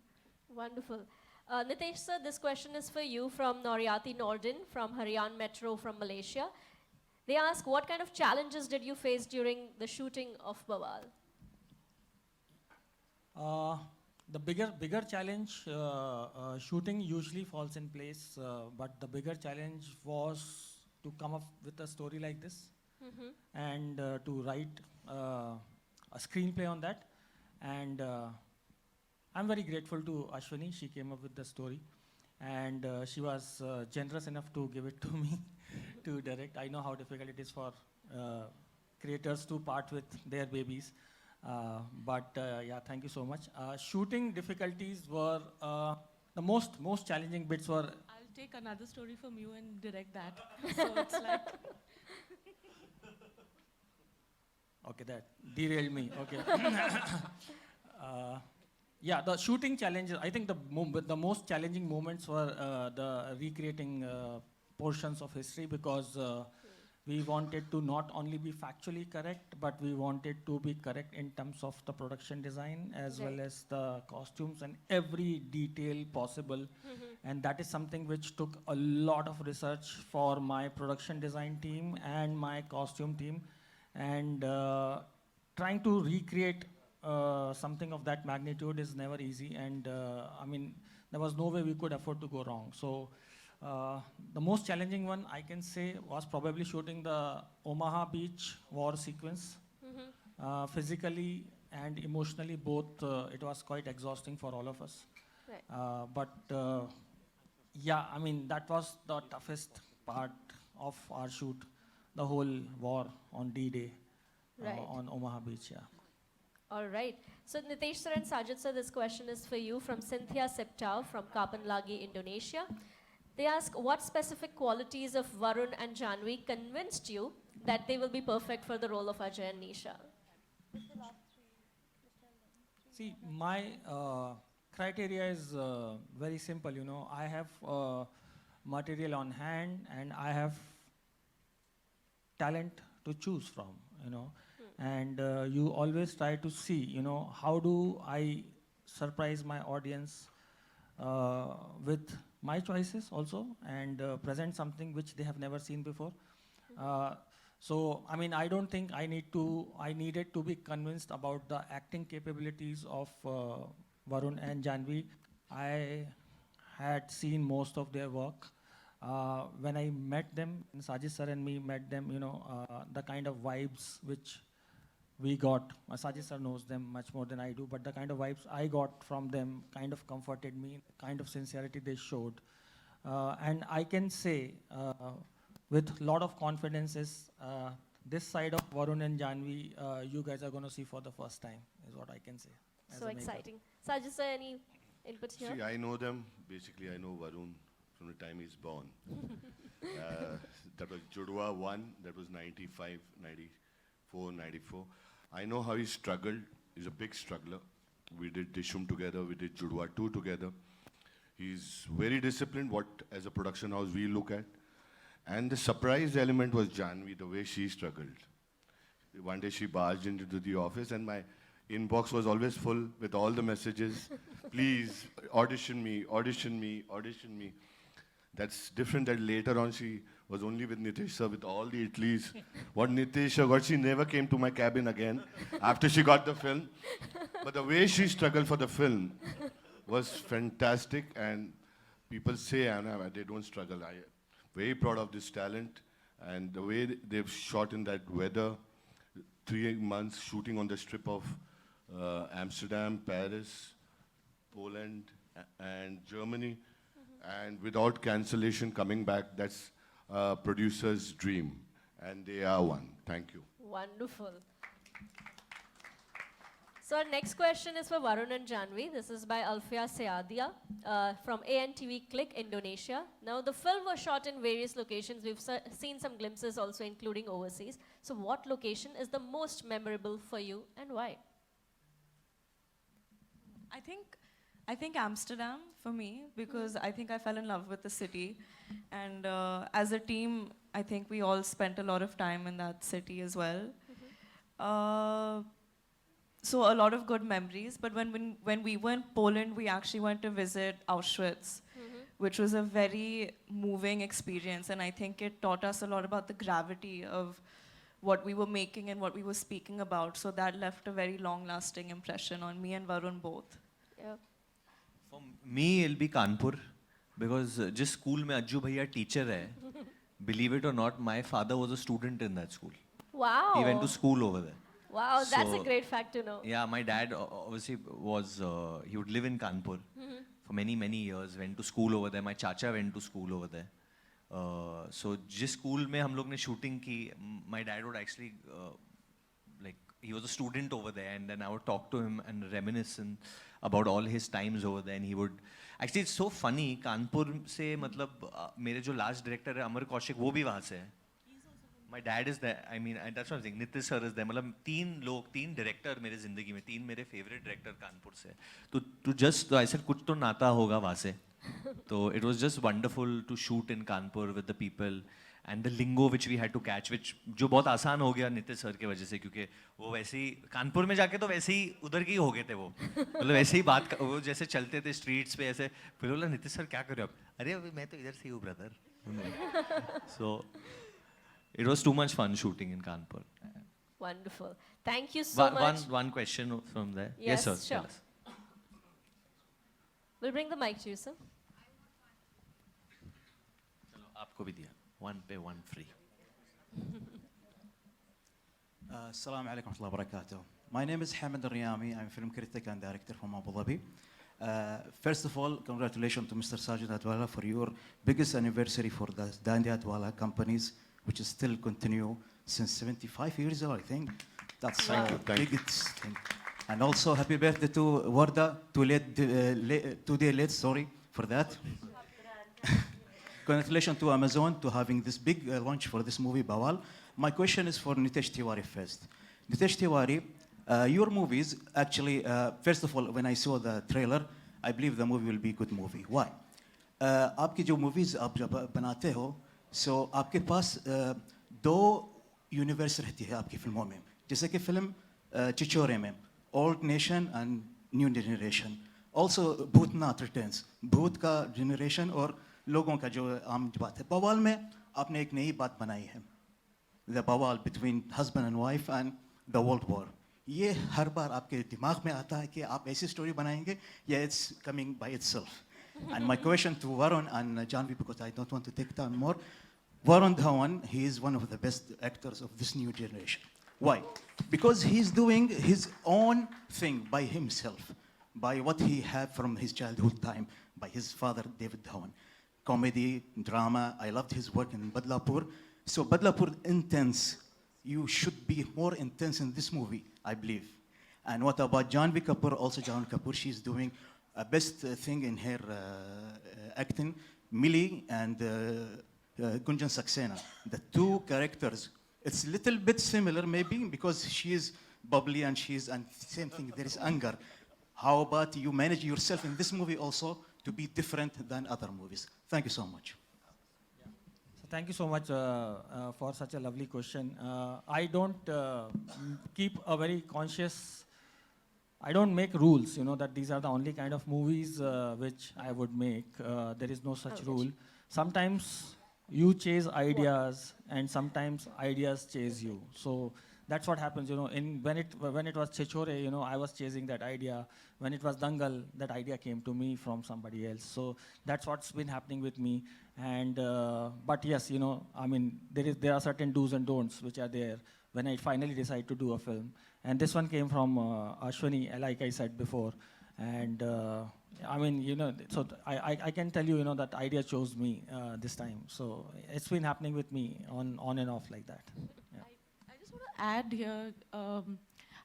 Wonderful. Nitesh sir, this question is for you from Noryati Nordin from Harian Metro from Malaysia. They ask, what kind of challenges did you face during the shooting of BAWAAL? The bigger challenge, shooting usually falls in place, but the bigger challenge was to come up with a story like this and to write a screenplay on that. And I'm very grateful to Ashwini. She came up with the story, and she was generous enough to give it to me to direct. I know how difficult it is for creators to part with their babies. But yeah, thank you so much. Shooting difficulties were the most challenging bits were. I'll take another story from you and direct that. So it's like. Okay, that derailed me. Okay. Yeah, the shooting challenges. I think the most challenging moments were the recreating portions of history, because we wanted to not only be factually correct, but we wanted to be correct in terms of the production design as well as the costumes and every detail possible. And that is something which took a lot of research for my production design team and my costume team. And trying to recreate something of that magnitude is never easy. And I mean, there was no way we could afford to go wrong. So the most challenging one I can say was probably shooting the Omaha Beach war sequence. Physically and emotionally both, it was quite exhausting for all of us. Right. But yeah, I mean, that was the toughest part of our shoot, the whole war on D-Day on Omaha Beach, yeah. All right. So Nitesh sir and Sajid sir, this question is for you from Cynthia Septau from Kapan Lagi, Indonesia. They ask, what specific qualities of Varun and Jhanvi convinced you that they will be perfect for the role of Ajay and Nisha? See, my criteria is very simple, you know. I have material on hand and I have talent to choose from, you know. And you always try to see, you know, how do I surprise my audience with my choices also, and present something which they have never seen before. So, I mean, I don't think I needed to be convinced about the acting capabilities of Varun and Jhanvi. I had seen most of their work. when I met them, Sajid sir and me met them, the kind of vibes which we got, Sajid sir knows them much more than I do, but the kind of vibes I got from them kind of comforted me, kind of sincerity they showed. And I can say with a lot of confidence is this side of Varun and Jhanvi, you guys are going to see for the first time, is what I can say. So exciting. Sajid sir, any input here? See, I know them. Basically, I know Varun from the time he's born. That was Judwa 1, that was 95, 94, 94. I know how he struggled. He's a big struggler. We did Dishum together, we did Judwa 2 together. He's very disciplined, what as a production house we look at. And the surprise element was Jhanvi, the way she struggled. One day she barged into the office and my inbox was always full with all the messages. Please, audition me, audition me, audition me. That's different that later on she was only with Nitesh sir with all the Italies. What Nitesh sir got, she never came to my cabin again after she got the film. But the way she struggled for the film was fantastic, and people say, Anna, they don't struggle. I'm very proud of this talent, and the way they've shot in that weather, 3 months shooting on the strip of Amsterdam, Paris, Poland, and Germany, and without cancellation coming back, that's a producer's dream, and they are one. Thank you. Wonderful. So our next question is for Varun and Jhanvi. This is by Alfia Seadia from ANTV Click, Indonesia. Now, the film was shot in various locations. We've seen some glimpses also, including overseas. So what location is the most memorable for you and why? I think Amsterdam for me, because I think I fell in love with the city. And as a team, I think we all spent a lot of time in that city as well. So a lot of good memories. But when we were in Poland, we actually went to visit Auschwitz, which was a very moving experience. And I think it taught us a lot about the gravity of what we were making and what we were speaking about. So that left a very long-lasting impression on me and Varun both. Yeah. For me, it'll be Kanpur, because just school mein Ajju bhaiya teacher hai. Believe it or not, my father was a student in that school. Wow. He went to school over there. Wow, that's a So, great fact to know. Yeah, my dad obviously was, he would live in Kanpur for many, many years, went to school over there. My chacha went to school over there. So, जिस school में हम लोग ने shooting की, my dad would actually, like, he was a student over there, and then I would talk to him and reminisce about all his times over there, and he would, actually it's so funny, Kanpur से मतलब मेरे जो last director है अमर कौशिक वो भी वहाँ से है. My dad is there. I mean, that's what I'm saying. Nitesh sir is there. मतलब तीन director मेरे जिंदगी में, 3 मेरे favorite director कानपुर से. तो just I said कुछ तो नाता होगा वहाँ से. So it was just wonderful to shoot in Kanpur with the people and the lingo which we had to catch, which जो बहुत आसान हो गया नितिश सर की वजह से, क्योंकि वो वैसे ही कानपुर में जाके तो वैसे ही उधर के ही हो गए थे वो. मतलब वैसे ही बात वो जैसे चलते थे स्ट्रीट्स पे ऐसे, फिर बोला नितिश सर क्या कर रहे हो आप? अरे अभी मैं तो इधर से ही हूँ brother. So it was too much fun shooting in Kanpur. Wonderful. Thank you so much. One question from there. Yes, sir. sure. We'll bring the mic to you, sir. चलो आपको भी दिया. 1 pay 1 free. Assalamu alaikum wa barakatuh. My name is Hamid Riyami. I'm a film critic and director from Abu Dhabi. First of all, congratulations to Mr. Sajid Adwala for your biggest anniversary for the Dandi Adwala companies, which is still continue since 75 years old, I think. That's a big thing. And also, happy birthday to Warda, too late, sorry for that. Congratulations to Amazon to having this big launch for this movie, BAWAAL. My question is for Nitesh Tiwari first. Nitesh Tiwari, your movies, actually, first of all, when I saw the trailer, I believe the movie will be a good movie. Why? आपकी जो movies आप जब बनाते हो, so आपके पास 2 universe रहती है आपकी फिल्मों में. जैसे कि फिल्म चिचोरे में, Old Nation and New Generation. Also, Bhootnath returns. भूत का generation और लोगों का जो आम बात है. बवाल में आपने एक नई बात बनाई है. The बवाल between husband and wife and the world war. ये हर बार आपके दिमाग में आता है कि आप ऐसी स्टोरी बनाएंगे या it's coming by itself. And my question to Varun and Jhanvi, because I don't want to take time more. Varun Dhawan, he is one of the best actors of this new generation. Why? Because he's doing his own thing by himself, by what he had from his childhood time, by his father, David Dhawan. Comedy, drama, I loved his work in Badlapur. So Badlapur intense. You should be more intense in this movie, I believe. And what about Jhanvi Kapoor? Also Jhanvi Kapoor, she's doing a best thing in her acting. Millie and Gunjan Saxena, the two characters, it's a little bit similar maybe because she is bubbly and same thing, there is anger. How about you manage yourself in this movie also to be different than other movies? Thank you so much. So thank you so much for such a lovely question. I don't keep a very conscious, I don't make rules, that these are the only kind of movies which I would make. There is no such rule. Sometimes you chase ideas and sometimes ideas chase you. So that's what happens, when it was Chechore, I was chasing that idea. When it was Dangal, that idea came to me from somebody else. So that's what's been happening with me. And but yes, I mean, there are certain do's and don'ts which are there when I finally decide to do a film. And this one came from Ashwini, like I said before. And I mean, so I can tell you, that idea chose me this time. So it's been happening with me on and off like that. Yeah. I just want to add here,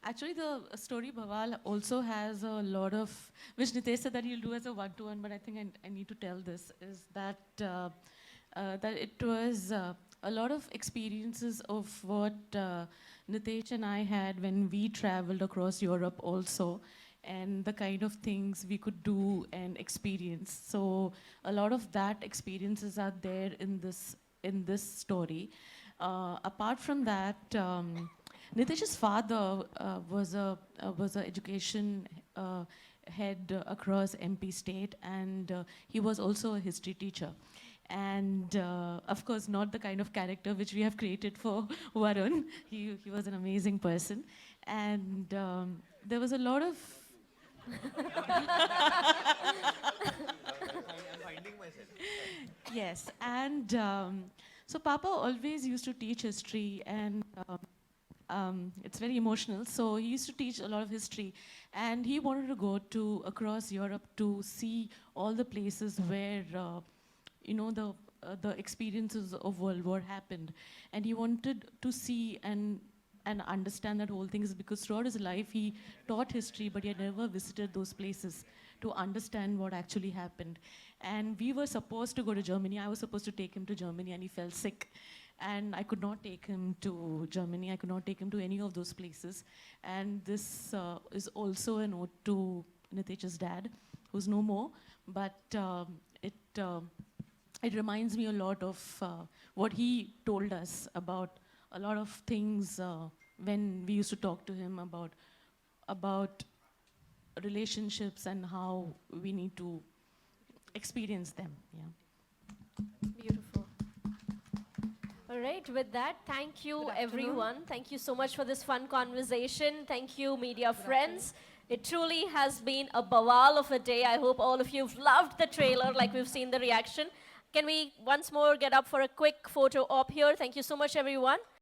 actually the story BAWAAL also has a lot of, which Nitesh said that he'll do as a one-to-one, but I think I need to tell this, is that, that it was a lot of experiences of what Nitesh and I had when we traveled across Europe also, and the kind of things we could do and experience. So a lot of that experiences are there in this story. Apart from that, Nitesh's father was a education head across MP state, and he was also a history teacher. And of course, not the kind of character which we have created for Varun. He was an amazing person. And there was a lot of yes, and so Papa always used to teach history, and it's very emotional. So he used to teach a lot of history, and he wanted to go across Europe to see all the places where the experiences of World War happened, and he wanted to see and understand that whole thing, is because throughout his life he taught history, but he had never visited those places to understand what actually happened. And we were supposed to go to Germany. I was supposed to take him to Germany, and he fell sick. And I could not take him to Germany. I could not take him to any of those places. And this is also a note to Nitesh's dad, who's no more. But it reminds me a lot of what he told us about a lot of things when we used to talk to him about relationships and how we need to experience them. Yeah. Beautiful. All right, with that, thank you everyone. Thank you so much for this fun conversation. Thank you, media friends. It truly has been a BAWAAL of a day. I hope all of you have loved the trailer, like we've seen the reaction. Can we once more get up for a quick photo op here? Thank you so much, everyone.